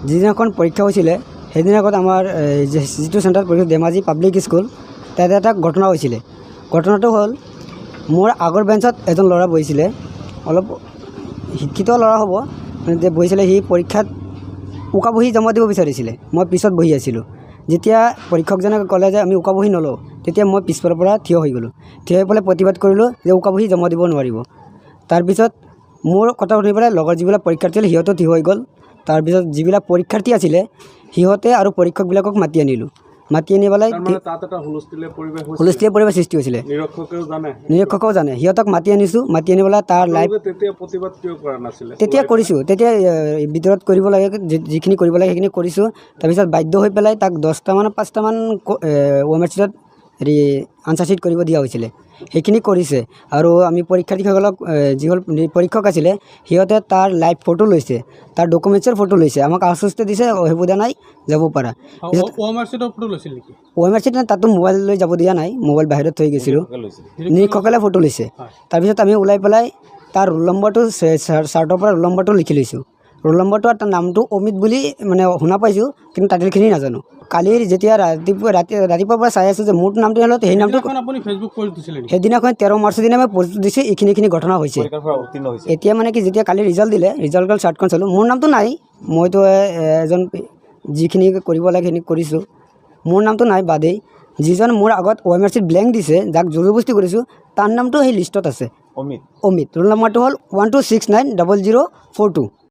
যিদিনাখন পৰীক্ষা হৈছিলে সেইদিনা আগত আমাৰ যিটো চেণ্টাৰত পৰীক্ষা ধেমাজি পাব্লিক স্কুল তাতে এটা ঘটনা হৈছিলে। ঘটনাটো হ'ল মোৰ আগৰ বেঞ্চত এজন ল'ৰা বহিছিলে, অলপ শিক্ষিত ল'ৰা হ'ব, যে বহিছিলে। সি পৰীক্ষাত উকা বহী জমা দিব বিচাৰিছিলে। মই পিছত বহি আছিলোঁ। যেতিয়া পৰীক্ষকজনে ক'লে যে আমি উকা বহী নলওঁ, তেতিয়া মই পিছফালৰ পৰা থিয় হৈ গ'লোঁ। থিয় হৈ পেলাই প্ৰতিবাদ কৰিলোঁ যে উকা বহী জমা দিব নোৱাৰিব। তাৰপিছত মোৰ কথা শুনি পেলাই লগৰ যিবিলাক পৰীক্ষাৰ্থী আছিল সিহঁতো থিয় হৈ গ'ল। তাৰপিছত যিবিলাক পৰীক্ষাৰ্থী আছিলে সিহঁতে আৰু পৰীক্ষকবিলাকক মাতি আনিলোঁ। মাতি আনি পেলাই হুলস্থুলীয়া পৰিৱেশ সৃষ্টি হৈছিলে। নিৰীক্ষকেও জানে। সিহঁতক মাতি আনিছোঁ। মাতি আনি পেলাই তাৰ লাইভ তেতিয়া কৰিছোঁ। তেতিয়া ভিতৰত কৰিব লাগে, যিখিনি কৰিব লাগে সেইখিনি কৰিছোঁ। তাৰপিছত বাধ্য হৈ পেলাই তাক 5টামান OMR চিটত আনচাৰ চিট কৰিব দিয়া হৈছিলে। সেইখিনি কৰিছে। আৰু আমি পৰীক্ষাৰ্থীসকলক যিসকল পৰীক্ষক আছিলে সিহঁতে তাৰ লাইভ ফটো লৈছে, তাৰ ডকুমেণ্টছৰ ফটো লৈছে, আমাক আশ্বস্তি দিছে অসুবিধা নাই, যাব পাৰা। OMR চিট তাতো মোবাইল লৈ যাব দিয়া নাই, মোবাইল বাহিৰত থৈ গৈছিলোঁ। নিৰীক্ষকসকলে ফটো লৈছে। তাৰপিছত আমি ওলাই পেলাই তাৰ ৰোল নম্বৰটো চাৰ্টৰ পৰা ৰোল নম্বৰটো লিখি লৈছোঁ। ৰোল নম্বৰটো আৰু তাৰ নামটো অমিত বুলি মানে শুনা পাইছোঁ, কিন্তু টাইটেলখিনি নাজানো। কালিৰ যেতিয়া ৰাতিপুৱাৰ পৰা চাই আছোঁ যে মোৰ নামটো হ'ল সেই নামটো সেইদিনাখন 13 মাৰ্চৰ দিনা মই প'ষ্ট দিছোঁ। এইখিনি ঘটনা হৈছে। এতিয়া মানে কি যেতিয়া কালি ৰিজাল্ট দিলে, ৰিজাল্টৰ চাৰ্টখন চালোঁ, মোৰ নামটো নাই। মইতো এজন যিখিনি কৰিব লাগে সেইখিনি কৰিছোঁ, মোৰ নামটো নাই বাদেই। যিজন মোৰ আগত OMR চিট ব্লেংক দিছে, যাক জবৰদস্তি কৰিছোঁ, তাৰ নামটো সেই লিষ্টত আছে, অমিত। ৰোল নম্বৰটো হ'ল 12690042।